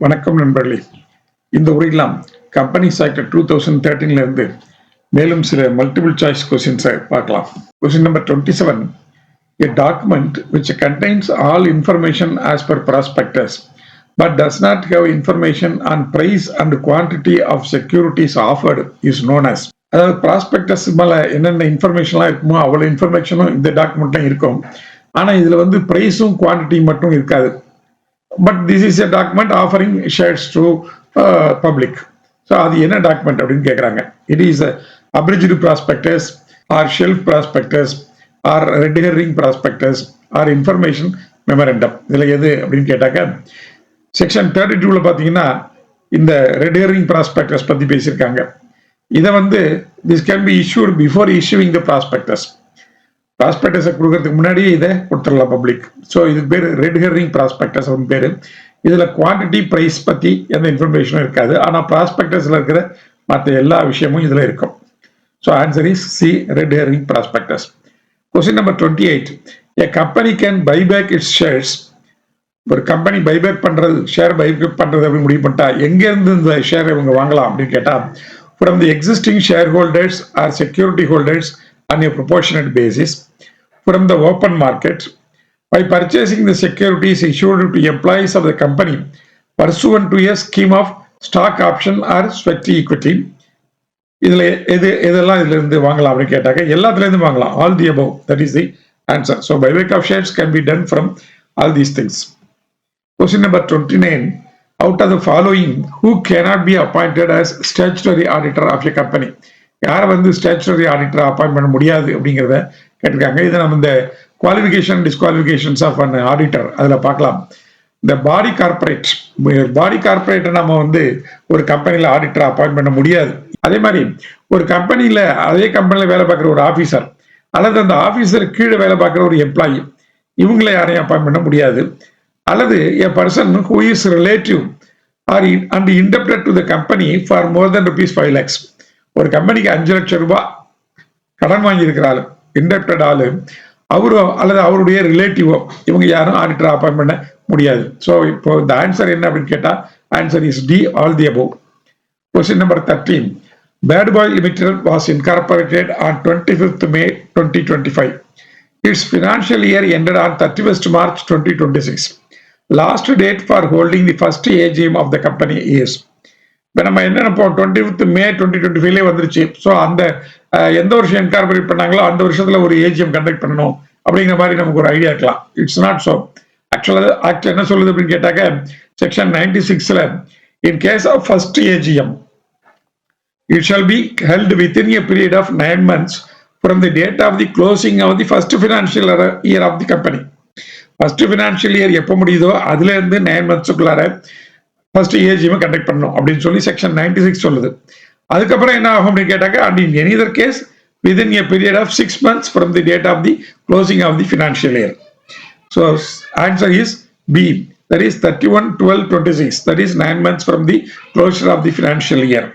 வணக்கம் நண்பர்களே. இந்த உரையெல்லாம் கம்பெனி ஆக்ட் 2013 இருந்து மேலும் சில மல்டிபிள் சாய்ஸ் கொஸ்டின்ஸை பார்க்கலாம். Question number 27. A document which contains all information as per prospectus but does not have information on price and quantity of securities offered is known as. அதாவது prospectus மேல என்னென்ன இன்ஃபர்மேஷன்லாம் இருக்குமோ அவ்வளோ இன்ஃபர்மேஷனும் இந்த டாக்குமெண்ட்லாம் இருக்கும். ஆனால் இதில் வந்து ப்ரைஸும் குவான்டிட்டி மட்டும் இருக்காது. But this is a document offering shares to public. So அது என்ன டாக்குமெண்ட் அப்படின்னு கேட்குறாங்க. It is a abridged prospectus or shelf prospectus or red herring prospectus or information memorandum. இதில் எது அப்படின்னு கேட்டாக்க செக்ஷன் 32ல பார்த்தீங்கன்னா இந்த ரெட் ஹெரிங் ப்ராஸ்பெக்டஸ் பற்றி பேசியிருக்காங்க. இதை வந்து this can be issued before issuing the prospectus. ப்ராஸ்பெக்டஸை கொடுக்கறதுக்கு முன்னாடியே இதை கொடுத்துடலாம் பப்ளிக். ஸோ இதுக்கு பேர் ரெட் ஹெரிங் ப்ராஸ்பெக்டஸ் அப்படின்னு பேர். இதில் குவான்டிட்டி ப்ரைஸ் பற்றி எந்த இன்ஃபர்மேஷனும் இருக்காது. ஆனால் ப்ராஸ்பெக்டஸில் இருக்கிற மற்ற எல்லா விஷயமும் இதில் இருக்கும். So answer is C, red herring prospectus. Question number 28. A company can buy back its shares. ஒரு கம்பெனி பைபேக் பண்ணுறது, ஷேர் பைபேக் பண்ணுறது அப்படின்னு முடிவு பண்ணிட்டா எங்கேருந்து இந்த ஷேர் இவங்க வாங்கலாம் அப்படின்னு கேட்டால் from the existing shareholders or security holders on a proportionate basis from the open market by purchasing the securities issued to employees of the company pursuant to a scheme of stock option or sweat equity. இதில் எதெல்லாம் இதுல இருந்து வாங்கலாம் அப்படின்னு கேட்டாக்க எல்லாத்துலேருந்து வாங்கலாம். All the above, that is the answer. So buyback of shares can be done from all these things. Question number 29. Out of the following, who cannot be appointed as statutory auditor of a company? யாரை வந்து statutory auditor appoint பண்ண முடியாது அப்படிங்கிறத கேட்டிருக்காங்க. இதை நம்ம இந்த qualification டிஸ்குவாலிஃபிகேஷன்ஸ் of an auditor அதில் பார்க்கலாம். இந்த பாடி கார்பரேட்டை நம்ம வந்து ஒரு கம்பெனியில் ஆடிட்டர் அப்பாயிண்ட் பண்ண முடியாது. அதே மாதிரி ஒரு கம்பெனியில் அதே கம்பெனியில் வேலை பார்க்குற ஒரு ஆஃபீஸர் அல்லது அந்த ஆஃபீஸர் கீழே வேலை பார்க்குற ஒரு எம்ப்ளாயி, இவங்களை யாரையும் அப்பாயிண்ட் பண்ண முடியாது. அல்லது a person who is relative or and indebted to the company for more than ₹5 lakhs. ஒரு கம்பெனிக்கு 5 லட்சம் ரூபாய் கடன் வாங்கியிருக்கிற ஆளு, இன்டெப்டட் ஆளு, அவரோ அல்லது அவருடைய ரிலேட்டிவோ, இவங்க யாரும் ஆடிட்டர் அப்பாயிண்ட் பண்ண முடியாது. ஸோ இப்போ இந்த ஆன்சர் என்ன அப்படின்னு கேட்டால் answer is D, all the above. Question number 13. Bad Boy Limited was incorporated on 25th May 2025. Its financial year ended on 31st March 2026. Last date for holding the first AGM of the company is. இப்போ நம்ம என்ன நினைப்போம், 25th May 2025 வந்துருச்சு. So அந்த எந்த வருஷம் incorporate பண்ணாங்களோ அந்த வருஷத்துல ஒரு ஏஜிஎம் கண்டக்ட் பண்ணணும் அப்படிங்கிற மாதிரி நமக்கு ஒரு ஐடியா இருக்கலாம். It's not so. ஆக்சுவலாக ஆக்ட் என்ன சொல்லுது அப்படின்னு கேட்டாக்க செக்ஷன் 96ல in case of first AGM it shall be held within a period of 9 months from the date of the closing of the first financial year of the company. First financial year எப்போ முடியுதோ அதுல இருந்து 9 monthsக்குள்ளார first AGM conduct பண்ணணும் அப்படின்னு சொல்லி section 96 சொல்லுது. அதுக்கப்புறம் என்ன ஆகும் அப்படின்னு கேட்டாக்க and in any other case within a period of 6 months from the date of the closing of the financial year. So answer is B, that is 31/12/26, that is 9 months from the closure of the financial year.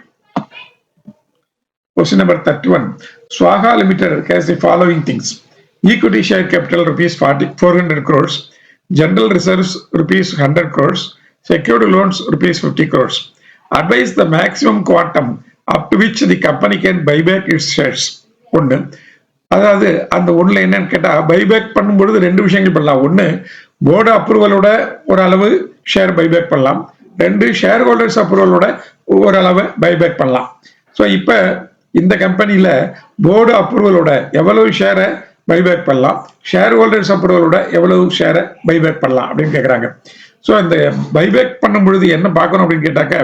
Question number 31. Swaha Limited has the following things: equity share capital ₹400 crores, general reserves ₹100 crores, secured loans ₹50 crores. Advise the maximum quantum up to which the company can buy back its shares. ஒன்று, அதாவது அந்த ஒன்றில் என்னன்னு கேட்டால் buyback பண்ணும்பொழுது 2 விஷயங்கள் பண்ணலாம். ஒன்று, போர்டு அப்ரூவலோட ஒரு அளவு ஷேர் பைபேக் பண்ணலாம். 2, ஷேர் ஹோல்டர்ஸ் அப்ரூவலோட ஒரு அளவு பைபேக் பண்ணலாம். ஸோ இப்போ இந்த கம்பெனியில் போர்டு அப்ரூவலோட எவ்வளவு ஷேரை பைபேக் பண்ணலாம், ஷேர் ஹோல்டர்ஸ் அப்ரூவலோட எவ்வளவு ஷேரை பைபேக் பண்ணலாம் அப்படின்னு கேட்குறாங்க. ஸோ இந்த பைபேக் பண்ணும் பொழுது என்ன பார்க்கணும் அப்படின்னு கேட்டாக்க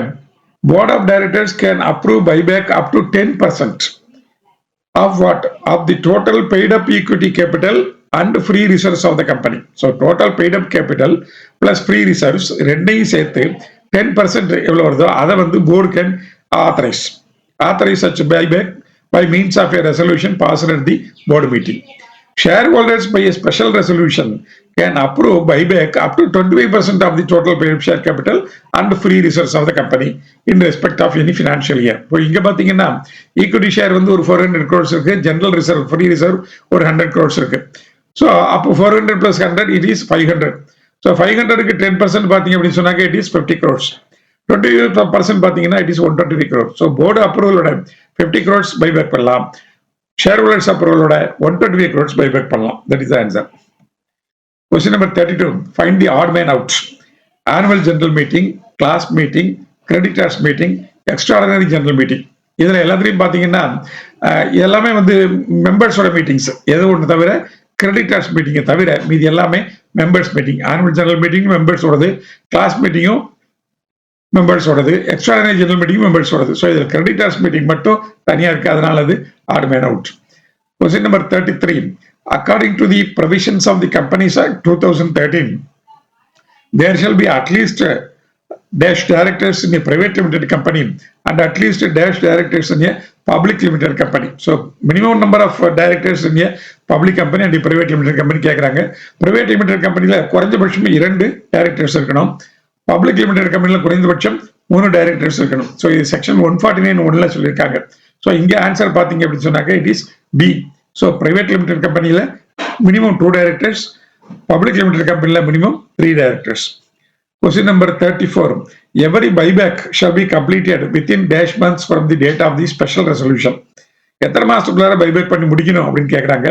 board of directors can approve buyback up to 10% of what of the total paid up equity capital and free reserves of the company. So total paid up capital plus free reserves ரெண்டையும் சேர்த்து 10% எவ்வளோ வருதோ அதை வந்து board can authorise such buyback by means of a resolution passed at the board meeting. Shareholders by a special resolution can approve buyback up to 25% of the total paid share capital and free reserves of the company in respect of any financial year. இப்போ இங்க பாத்தீங்கன்னா equity share வந்து ஒரு 400 crores இருக்கு, general reserve free reserve ஒரு 100 crores இருக்கு. So அப்போ 400 plus 100 it is 500. So 500க்கு 10% பார்த்தீங்க அப்படின்னு சொன்னாக்க it is 50 crores. 20% பார்த்தீங்கன்னா it is 123 crore. So board அப்ரூவலோட 50 crores பைபேக் பண்ணலாம், ஷேர் ஹோல்டர்ஸ் அப்ரூவலோட 125 crores பைபேக் பண்ணலாம். That is the answer. Question number 32. Find the odd man out. Annual general meeting, class meeting, creditors meeting, extraordinary general meeting. இதில் எல்லாத்துலையும் பார்த்தீங்கன்னா எல்லாமே வந்து மெம்பர்ஸோட meetings, எது ஒன்று தவிர கிரெடிட்டர்ஸ் மீட்டிங்கை தவிர மீதி எல்லாமே members meeting. Annual general meeting மெம்பர்ஸோடது, கிளாஸ் மீட்டிங்கும் மெம்பர்ஸோடது, எக்ஸ்ட்ராடினரி ஜெனரல் மீட்டிங் மெம்பர்ஸோடது. ஸோ இதில் கிரெடிட்டர்ஸ் மீட்டிங் மட்டும் தனியாக இருக்குது, அதனால அது odd man out. Question number 33. According to the provisions of the Companies Act 2013, there shall be at least dash directors in a private limited company and at least dash directors in a public limited company. So minimum number of directors in a public company and a private limited company கேக்குறாங்க. private limited companyல குறைந்தபட்சம் 2 directors இருக்கணும், public limited companyல குறைந்தபட்சம் 3 directors இருக்கணும். So இது section 149(1)ல சொல்லியிருக்காங்க. So இங்க answer பார்த்தீங்க அப்படின்னு சொன்னாக்க it is B. So private limited கம்பெனியில் மினிமம் 2 directors, பப்ளிக் லிமிடெட் கம்பெனியில் minimum 3 directors. Question number 34. Every buyback shall be completed within dash months from the date of the special resolution. எத்தனை மாசத்துக்குள்ளார buyback பண்ணி முடிக்கணும் அப்படின்னு கேட்குறாங்க.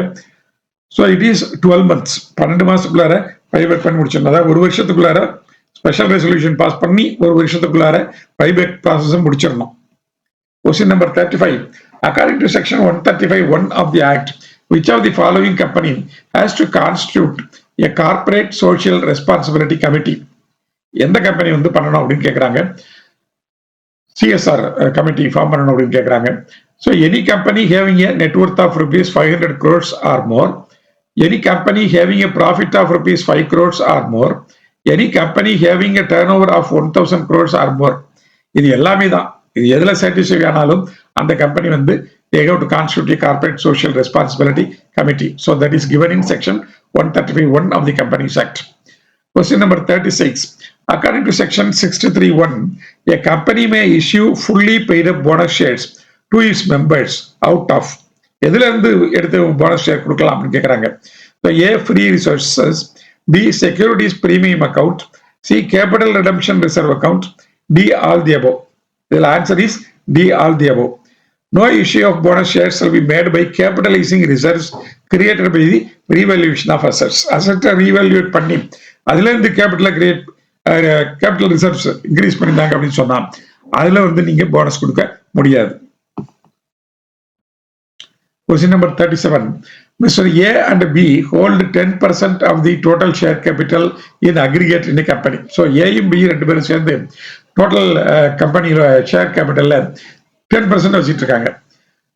So it is 12 months. 12 மாசத்துக்குள்ளார buyback பண்ணி முடிச்சிடணும். அதாவது ஒரு வருஷத்துக்குள்ளார ஸ்பெஷல் ரெசல்யூஷன் பாஸ் பண்ணி ஒரு வருஷத்துக்குள்ளார பைபேக் ப்ராசஸை முடிச்சிடணும். Question number 35. According to section 135(1) of the Act, which of the following company has to constitute a corporate social responsibility committee? எந்த கம்பெனி வந்து பண்ணணும் அப்படின்னு கேட்குறாங்க. CSR கமிட்டி ஃபார்ம் பண்ணணும் அப்படின்னு கேட்குறாங்க. So any company having a net worth of rupees 500 crores or more, any company having a profit of rupees 5 crores or more, any company having a turnover of 1000 crores or more. இது எல்லாமே தான். இது எதுல satisfy ஆனாலும் அந்த company வந்து they have to constitute a corporate social responsibility committee. So that is given in section 135(1) of the Companies Act. Question number 36. According to section 63(1), a company may issue fully paid up bonus shares to its members out of எதுல இருந்து எடுத்து bonus share கொடுக்கலாம் அப்படின்னு கேட்குறாங்க. So A, free resources, B, securities premium account, C, capital redemption reserve account, D, all the above. The answer is D, all the above. No issue of bonus shares shall be made by capitalizing reserves created by the revaluation of assets. Asset revaluate பண்ணி அதுல இருந்து capital reserves increase பண்ணிருந்தாங்க அப்படின்னு சொன்னா அதுல வந்து நீங்க bonus கொடுக்க முடியாது. Question number 37. Mr. A and B hold 10% of the total share capital in aggregate in a company. So A-யும் B ரெண்டு பேரும் சேர்ந்து டோட்டல் கம்பெனியோட ஷேர் கேபிட்டல்ல 10% வச்சிட்டு இருக்காங்க.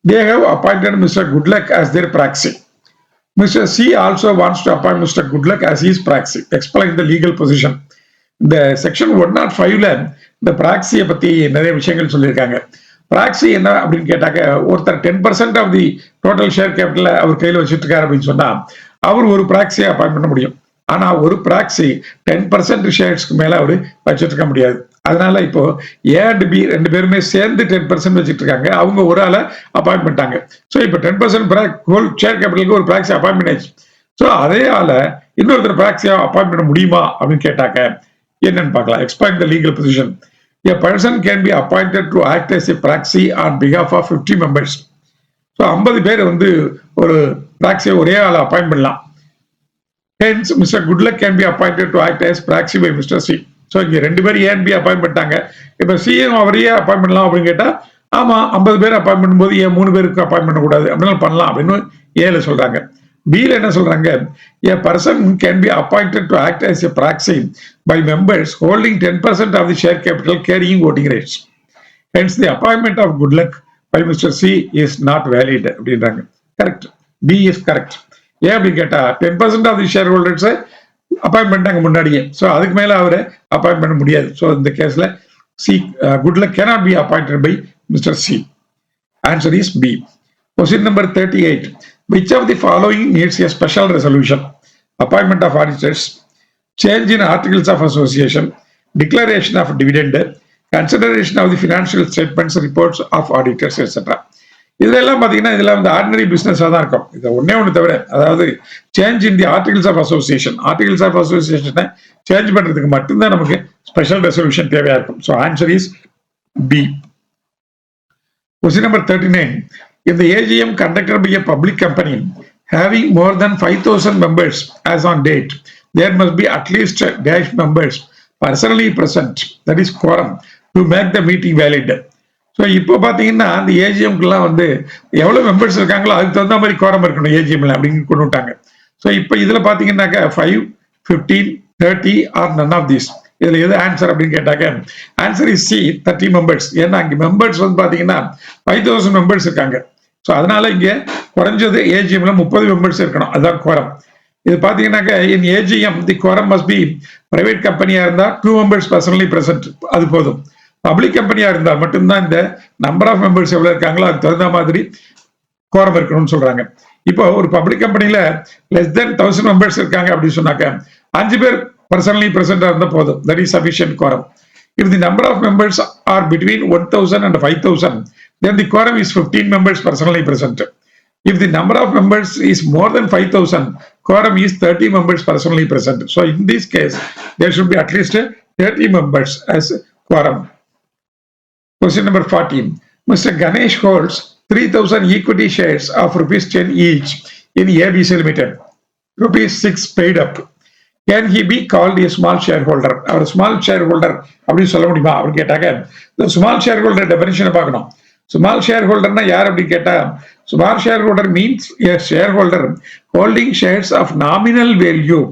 They have appointed Mr. Goodluck as their proxy. Mr. C also wants to appoint Mr. Goodluck as his proxy. Explain the legal position. இந்த section 105ல இந்த பிராக்சியை பத்தி நிறைய விஷயங்கள் சொல்லியிருக்காங்க. பிராக்சி என்ன அப்படின்னு கேட்டாக்க, ஒருத்தர் 10% ஆஃப் தி டோட்டல் ஷேர் கேபிட்டல அவர் கையில் வச்சுட்டு இருக்காரு அப்படின்னு சொன்னா அவர் ஒரு பிராக்சியை அப்பாயிண்ட் பண்ண முடியும். ஆனா ஒரு பிராக்சி 10% ஷேர்ஸ்க்கு மேல அவரு வச்சுட்டு இருக்க முடியாது. அதனால இப்போ ஏ அண்ட் பி ரெண்டு பேருமே சேர்ந்து 10% வச்சுட்டு இருக்காங்க. அவங்க ஒரு ஆளை அப்பாயிண்ட் பண்ணிட்டாங்க. ஸோ இப்போ 10% ஹோல் ஷேர் கேபிட்டலுக்கு ஒரு பிராக்சி அப்பாயிண்ட் பண்ணியாச்சு. ஸோ அதே ஆளை இன்னொருத்தர் பிராக்சியா அப்பாயிண்ட் பண்ண முடியுமா அப்படின்னு கேட்டாக்க என்னன்னு பார்க்கலாம். Explain the legal position. A person can be appointed to act as a proxy on behalf of 50 members. So 50 பேர் வந்து ஒரு பிராக்சியை ஒரே ஆளை அப்பாயிண்ட் பண்ணலாம். Hence, Mr. Goodluck can be appointed to act as proxy by Mr. C. So இங்க ரெண்டு பேர் ஏன் பி அப்பாயிண்ட் பண்ணிட்டாங்க. இப்ப சிஎம் அவரையே அப்பாயிண்ட் பண்ணலாம் அப்படின்னு கேட்டா, ஆமா 50 பேர் அப்பாயிண்ட் பண்ணும்போது ஏன் 3 பேருக்கு அப்பாயிண்ட் பண்ணக்கூடாது அப்படின்னு பண்ணலாம் அப்படின்னு ஏல சொல்றாங்க. பில என்ன சொல்றாங்க, a person can be appointed to act as a proxy by members holding 10% of the share capital carrying voting rights. Hence the appointment of Goodluck by Mr. C is not valid அப்படின்றாங்க. Correct, B is correct. ஏன் அப்படி கேட்டா 10% of the shareholders appoint பண்ணிட்டாங்க முன்னாடியே. So அதுக்கு மேல அவரை appoint பண்ண முடியாது. ஸோ இந்த கேஸ்ல C, Goodluck cannot be appointed by Mr. C. Answer is B. Question number 38. Which of the following needs a special resolution? Appointment of auditors, change in articles of association, declaration of dividend, consideration of the financial statements, reports of auditors, etc. இதுல எல்லாம் பாத்தீங்கன்னா இதுல வந்து ordinary பிசினஸா தான் இருக்கும். இது ஒன்னே ஒண்ணு தவிர, அதாவது change in the articles of association. Articles of அசோசியேஷனை சேஞ்ச் பண்றதுக்கு மட்டும்தான் நமக்கு ஸ்பெஷல் ரெசல்யூஷன் தேவையா இருக்கும். So answer is B. Question number 39. If the AGM conducted by a public company having more than 5,000 members as on date, there must be at least dash members personally present, that is quorum, to make the meeting valid. So இப்போ பார்த்தீங்கன்னா அந்த ஏஜிஎம்க்குலாம் வந்து எவ்வளோ members இருக்காங்களோ அதுக்கு தகுந்த மாதிரி கோரம் இருக்கணும் ஏஜிஎம்ல அப்படின்னு கொண்டு விட்டாங்க. ஸோ இப்போ இதில் பார்த்தீங்கன்னாக்கா 5, 15, 30 ஆர் நன் ஆஃப் திஸ். இதுல எது ஆன்சர் அப்படின்னு கேட்டாக்க ஆன்சர் இஸ் சி 30 மெம்பர்ஸ். ஏன்னா அங்கே மெம்பர்ஸ் வந்து பார்த்தீங்கன்னா 5,000 மெம்பர்ஸ் இருக்காங்க. ஸோ அதனால இங்கே குறைஞ்சது ஏஜிஎம்ல 30 மெம்பர்ஸ் இருக்கணும், அதுதான் கோரம். இது பார்த்தீங்கன்னாக்க in AGM the quorum must be private கம்பெனியா இருந்தால் 2 மெம்பர்ஸ் பர்சனலி பிரசன்ட், அது போதும். பப்ளிக் கம்பெனியா இருந்தால் மட்டும்தான் இந்த நம்பர் ஆஃப் மெம்பர்ஸ் எவ்வளவு இருக்காங்களோ அதுக்கு தகுந்த மாதிரி கோரம் இருக்கணும்னு சொல்றாங்க. இப்போ ஒரு பப்ளிக் கம்பெனில லெஸ் தென் 1000 மெம்பர்ஸ் இருக்காங்க அப்படின்னு சொன்னாக்க 5 பேர் personally present இருந்தா போதும், that is sufficient quorum. If the number of members are between 1,000 and 5,000, then the quorum is 15 members personally present. If the number of members is more than 5,000, quorum is 30 members personally present. So in this case, there should be at least 30 members as quorum. Question number 14. Mr. Ganesh holds 3,000 equity shares of rupees 10 each in ABC Limited. Rupees 6 paid up. Can he be called a small shareholder? Our small shareholder அப்படின்னு சொல்ல முடியுமா அப்படின்னு கேட்டாங்க. இந்த small shareholder டெஃபினிஷனை பார்க்கணும். Small ஷேர்ஹோல்டர்னா யார் அப்படின்னு கேட்டா, small shareholder means a shareholder holding shares of nominal value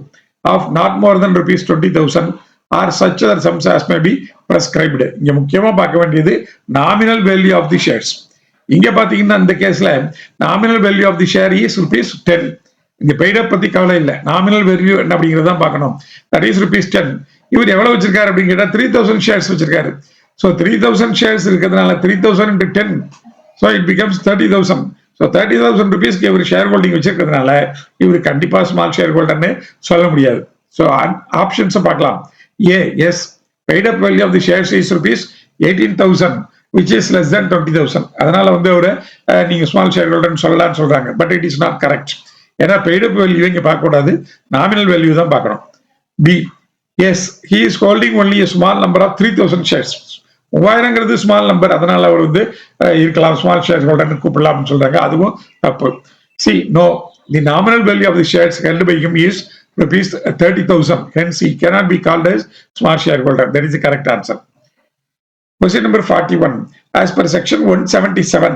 of not more than rupees 20,000 or such other sums as may be prescribed. இங்க முக்கியமா பார்க்க வேண்டியது nominal value of the shares. இங்க பாத்தீங்கன்னா இந்த கேஸ்ல nominal value of the share is rupees 10. இங்க paid-up பத்தி கவலை இல்லை, நாமினல் வேல்யூ என்ன அப்படிங்கிறத பார்க்கணும். That is rupees 10. இவர் எவ்வளவு வச்சிருக்காரு அப்படின்னு கேட்டா 3,000 ஷேர்ஸ் வச்சிருக்காரு. ஸோ 3,000 ஷேர்ஸ் இருக்கிறதுனால 3,000 into 10, so it becomes 30,000. So 30,000 ருபீஸ்க்கு இவர் ஷேர் ஹோல்டிங் வச்சிருக்கிறதுனால இவர் கண்டிப்பா ஸ்மால் ஷேர் ஹோல்டர்னு சொல்ல முடியாது. ஸோ ஆப்ஷன்ஸை பார்க்கலாம். A is, paid up value of the shares is rupees 18,000 which is less than 20,000. அதனால வந்து ஒரு நீங்க ஸ்மால் ஷேர் ஹோல்டர்னு சொல்லலாம்னு சொல்றாங்க. But it is not correct. ஏன்னா பெய்டப் வேல்யூ இங்க பார்க்க கூடாது, நாமினல் வேல்யூ தான் பார்க்கணும். B yes, he is holding only a small number of 3,000 shares. 3000ங்கிறது ஸ்மால் நம்பர், அதனால அவர் வந்து இருக்கலாம், ஸ்மால் ஷேர் ஹோல்டர்னு கூப்பிடலாம்னு சொல்றாங்க. அதுவும் தப்பு. C no, the nominal value of the shares held by him is rupees 30,000. Hence he cannot be called as small shareholder. That is the correct answer. Question number 41. As per section 177,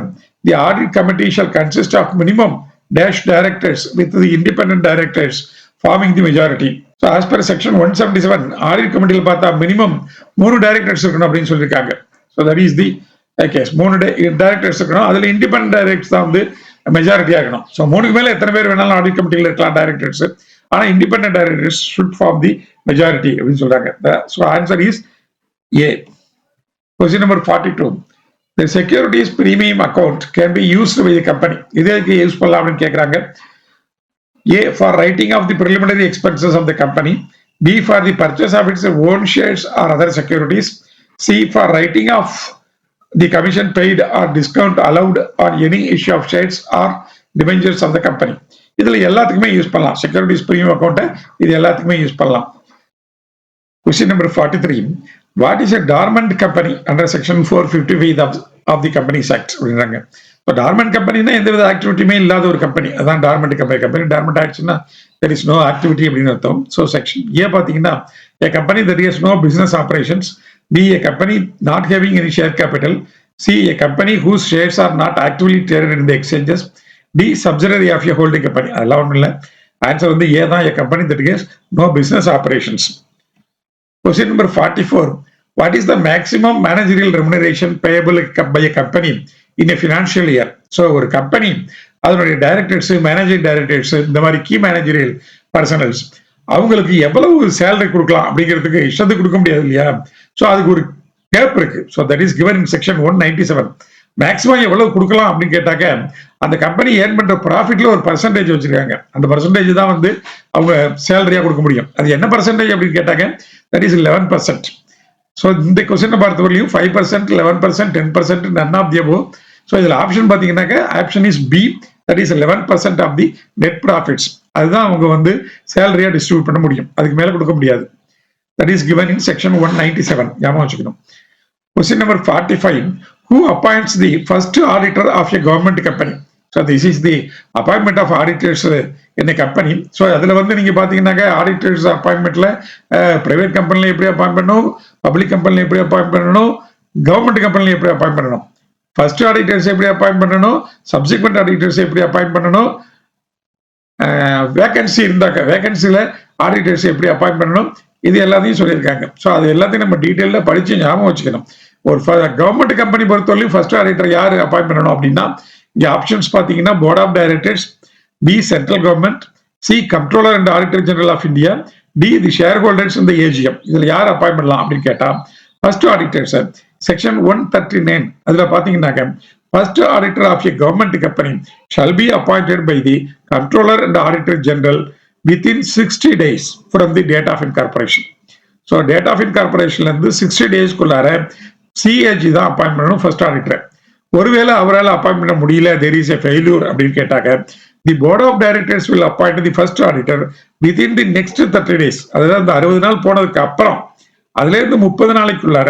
the audit committee shall consist of minimum dash directors with the independent directors forming the majority. So as per section 177, audit committee பார்த்தா minimum 3 directors இருக்கணும் அப்படின்னு சொல்லியிருக்காங்க. So that is the case. 3 directors இருக்கணும், அதுல independent directors தான் வந்து மெஜாரிட்டியா இருக்கணும். So 3க்கு மேல எத்தனை பேர் வேணாலும் ஆடிட் கமிட்டியில் இருக்கலாம் டைரக்டர்ஸ், ஆனா independent directors should form the majority அப்படின்னு சொல்றாங்க. So answer is A. Question number 42. The securities premium account can be used by the company. இதற்கு யூஸ் பண்ணலாம் அப்படின்னு கேட்கறாங்க. A, for writing of the preliminary expenses of the company. B, for the purchase of its own shares or other securities. C, for writing of the commission paid or discount allowed on any issue of shares or debentures of the company. இதுல எல்லாத்துக்குமே use பண்ணலாம். Securities premium அக்கௌண்ட்டை இது எல்லாத்துக்குமே use பண்ணலாம். Question number 43. What is a dormant company under section 455 of the Companies Act? அப்படின்றாங்க. இப்போ torment கம்பெனினா எந்த வித ஆக்டிவிட்டியுமே இல்லாத ஒரு கம்பெனி, அதான் டார்மெண்ட் கம்பெனி டார்மெண்ட் ஆயிடுச்சுன்னா தெர் இஸ் நோ ஆக்டிவிட்டி அப்படின்னு அர்த்தம். ஸோ செக்ஷன் ஏ பார்த்தீங்கன்னா a company that has no business operations. B, a company not having any share capital. C, a company whose shares are not actively traded in the exchanges. D, subsidiary of a holding company. அதெல்லாம் ஒன்றும் இல்லை. Answer வந்து ஏ தான், a company that has no business operations. Question number 44. What is the maximum managerial remuneration payable by a company in a financial year? So ஒரு company அதனுடைய directors, managing directors, இந்த மாதிரி key managerial personals அவங்களுக்கு எவ்வளவு salary கொடுக்கலாம் அப்படிங்கிறதுக்கு இஷ்டத்துக்கு கொடுக்க முடியாது இல்லையா? ஸோ அதுக்கு ஒரு கேப் இருக்கு. So that is given in section 197. Maximum எவ்வளவு கொடுக்கலாம் அப்படின்னு கேட்டாக்க அந்த கம்பெனி ஏர்ன் பண்ற ப்ராஃபிட்ல ஒரு பர்சன்டேஜ் வச்சிருக்காங்க. அந்த பர்சன்டேஜ் தான் வந்து அவங்க சேலரியா கொடுக்க முடியும். அது என்ன பர்சன்டேஜ் அப்படின்னு கேட்டாக்க தட் இஸ் 11%. ஸோ இந்த கொஸ்டினை பொறுத்தவரையிலும் 5%, 11%, 10%, none of the above. So இதில் ஆப்ஷன் பார்த்தீங்கன்னாக்க option is B, that is 11% of the net profits. அதுதான் அவங்க வந்து சேலரியா டிஸ்ட்ரிபியூட் பண்ண முடியும், அதுக்கு மேலே கொடுக்க முடியாது. That is given in section 197. ஞாபகம் வச்சுக்கணும். Question number 45. Who appoints the first auditor of a government company? So this is the appointment of auditors in a company. So அதில் வந்து நீங்க பார்த்தீங்கன்னாக்க ஆடிட்டர்ஸ் அப்பாயின்மெண்ட்ல பிரைவேட் கம்பெனில எப்படி அப்பாயின்ட் பண்ணணும், பப்ளிக் கம்பெனில எப்படி அப்பாயின்ட் பண்ணணும், கவர்மெண்ட் கம்பெனில எப்படி அப்பாயின்ட் பண்ணணும், ஃபர்ஸ்ட் ஆடிட்டர்ஸ் எப்படி அப்பாயின்ட் பண்ணணும், சப்சிக்வெண்ட் ஆடிட்டர்ஸ் எப்படி அப்பாயின்ட் பண்ணணும், வேகன்சி இருந்தாக்க வேகன்சியில் ஆடிட்டர்ஸ் எப்படி அப்பாயின்ட் பண்ணணும், இது எல்லாத்தையும் சொல்லியிருக்காங்க. ஸோ அது எல்லாத்தையும் நம்ம டீட்டெயிலில் படித்து ஞாபகம் வச்சுக்கணும். ஒரு கவர்மெண்ட் கம்பெனி பொறுத்தவரையும் ஃபர்ஸ்ட் ஆடிட்டர் யார் அப்பாயின்ட் பண்ணணும் அப்படின்னா, இங்கே ஆப்ஷன்ஸ் பார்த்தீங்கன்னா board of directors, B central government, C controller and auditor general of India, D the shareholders இந்த ஏஜிஎம். இதில் யார் அப்பாயின்ட் பண்ணலாம் அப்படின்னு கேட்டால் ஃபர்ஸ்ட் ஆடிட்டர்ஸ் செக்ஷன் 139 அதில் பார்த்தீங்கன்னாக்க first auditor of a government company shall be appointed by the controller and auditor general within 60 days from the date of incorporation. So date of incorporation இருந்து 60 days குள்ளார CAG தான் appoint பண்ணணும் first auditor. ஒருவேளை அவரால் appoint பண்ண முடியல, there is a failure அப்படின்னு கேட்டாங்க, the board of directors will appoint the first auditor within the next 30 days. அதாவது அந்த 60 நாள் போனதுக்கு அப்புறம் அதுல இருந்து 30 நாளைக்குள்ளார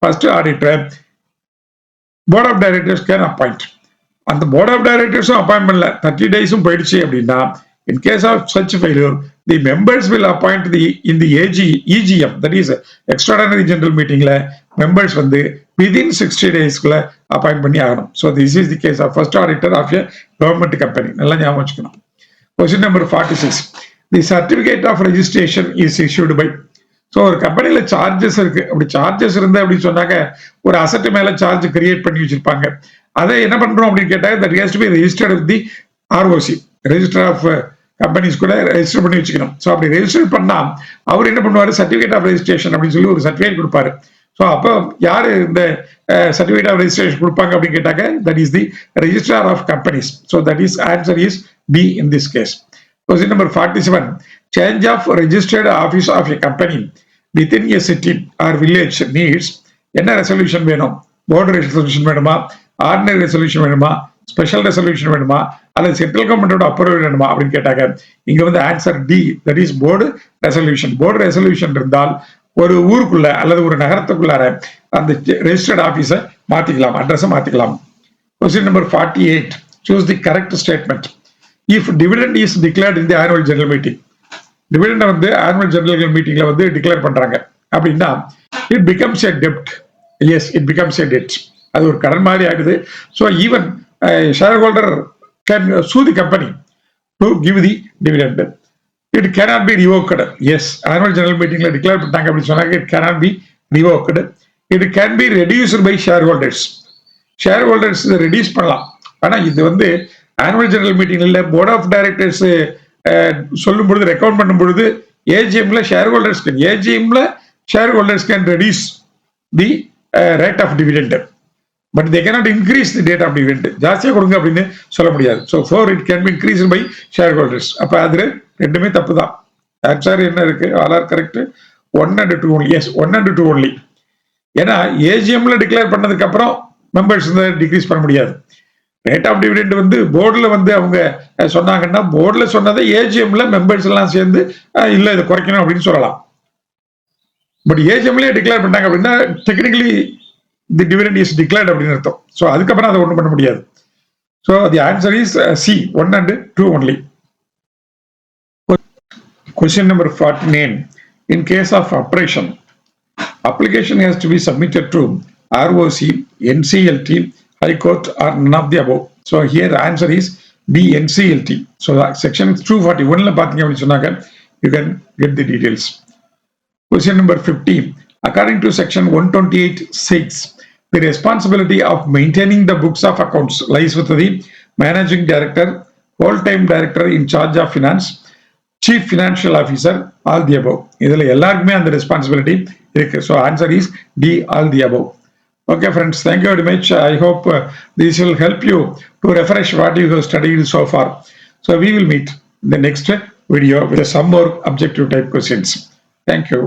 first auditor board of directors can appoint. அந்த போர்ட் ஆஃப் டைரக்டர்ஸும் அப்பாயின்ட் பண்ணல, 30 டேஸும் போயிடுச்சு அப்படின்னா, in case of such failure, the members will appoint in the EGM, that is extraordinary general meetingல members வந்து within 60 daysக்குள்ள அப்பாயிண்ட் பண்ணி ஆகணும். So this is the case of first auditor of a government company. நல்லா ஞாபகம் வச்சுக்கணும். Question number 46. The certificate of registration is issued by. So ஒரு கம்பெனில charges இருக்கு, அப்படி சார்ஜஸ் இருந்து அப்படின்னு சொன்னாக்க ஒரு அசட் மேல சார்ஜ் கிரியேட் பண்ணி வச்சிருப்பாங்க. அதை என்ன பண்றோம் அப்படின்னு கேட்டாங்க, that has to be registered with the ROC, register of companies கூட ரெஜிஸ்டர் பண்ணி வச்சுக்கணும். ஸோ அப்படி ரெஜிஸ்டர் பண்ணா அவர் என்ன பண்ணுவாரு, சர்டிஃபிகேட் ஆஃப் ரெஜிஸ்ட்ரேஷன் அப்படின்னு சொல்லி ஒரு சர்டிஃபிகேட் கொடுப்பாரு. ஸோ அப்போ யாரு இந்த சர்டிஃபிகேட் ஆஃப் ரெஜிஸ்ட்ரேஷன் கொடுப்பாங்க அப்படின்னு கேட்டாங்க, that is the registrar of companies. So that is answer is B in this case. Question number 47. Change of registered office of a company within a city or village needs என்ன resolution வேணும், board resolution வேணுமா, ordinary resolution வேணுமா, special resolution வேணுமா, அல்லது central கவர்மெண்டோட approval வேணுமா அப்படின்னு கேட்டாங்க. இங்க வந்து answer D, that is board resolution. Board resolution இருந்தால் ஒரு ஊருக்குள்ள அல்லது ஒரு நகரத்துக்குள்ளார அந்த ரெஜிஸ்டர்ட் ஆபீஸை மாத்திக்கலாம், அட்ரஸை மாத்திக்கலாம். Question number 48. Choose the correct statement. If dividend is declared in the annual general meeting, dividend வந்து annual general meetingல வந்து டிக்ளேர் பண்றாங்க அப்படின்னா, it becomes a debt. Yes, it becomes a debt. அது ஒரு கடன் மாதிரி ஆகுது. So even shareholder can sue the company to give the dividend. It cannot be revoked. Yes, annual general meetingல டிக்ளேர் பண்ணாங்க அப்படி சொன்னாங்க, it cannot be revoked. It can be reduced by shareholders. shareholders reduce பண்ணலாம். ஆனா இது வந்து annual general மீட்டிங்ல board of directors சொல்லும் பொழுது ரெக்கமெண்ட் பண்ணும் பொழுது ஏஜிஎம்ல share holders can reduce the rate of dividend, but they cannot increase the rate of dividend. ஜாஸ்தியா கொடுங்க அப்படின்னு சொல்ல முடியாது. So four it can be increase by share holders. அப்ப அது ரெண்டுமே தப்பு தான். ஆன்சர் என்ன இருக்கு, all are correct. 1 and 2 only. Yes, 1 and 2 only. ஏன்னா ஏஜிஎம்ல டிக்ளேர் பண்ணதுக்கு அப்புறம் மெம்பர்ஸ் டிக்ரீஸ் பண்ண முடியாது. ரேட் ஆஃப் டிவிடெண்ட் வந்து போர்டில் வந்து அவங்க சொன்னாங்கன்னா, போர்டில் சொன்னதை ஏஜிஎம்ல மெம்பர்ஸ் எல்லாம் சேர்ந்து இல்லை இதை குறைக்கணும் அப்படின்னு சொல்லலாம். பட் ஏஜிஎம்லேயே டிக்ளேர் பண்ணாங்க அப்படின்னா technically the dividend is declared அப்படின்னு அர்த்தம். ஸோ அதுக்கப்புறம் அதை ஒன்றும் பண்ண முடியாது. So the answer is C, 1 and 2 only. Question number 49. In case of operation, application has to be submitted to ROC, NCLT, High Court, or none of the above. So here the answer is B, NCLT. So section 241 you can get the details. Question number 50. According to section 128(6), the responsibility of maintaining the books of accounts lies with the managing director, whole-time director in charge of finance, chief financial officer, all the above. இதில் எல்லாருக்குமே அந்த responsibility இருக்கு. So answer is D, all the above. Okay friends, thank you very much. I hope this will help you to refresh what you have studied so far. So we will meet in the next video with some more objective type questions. Thank you.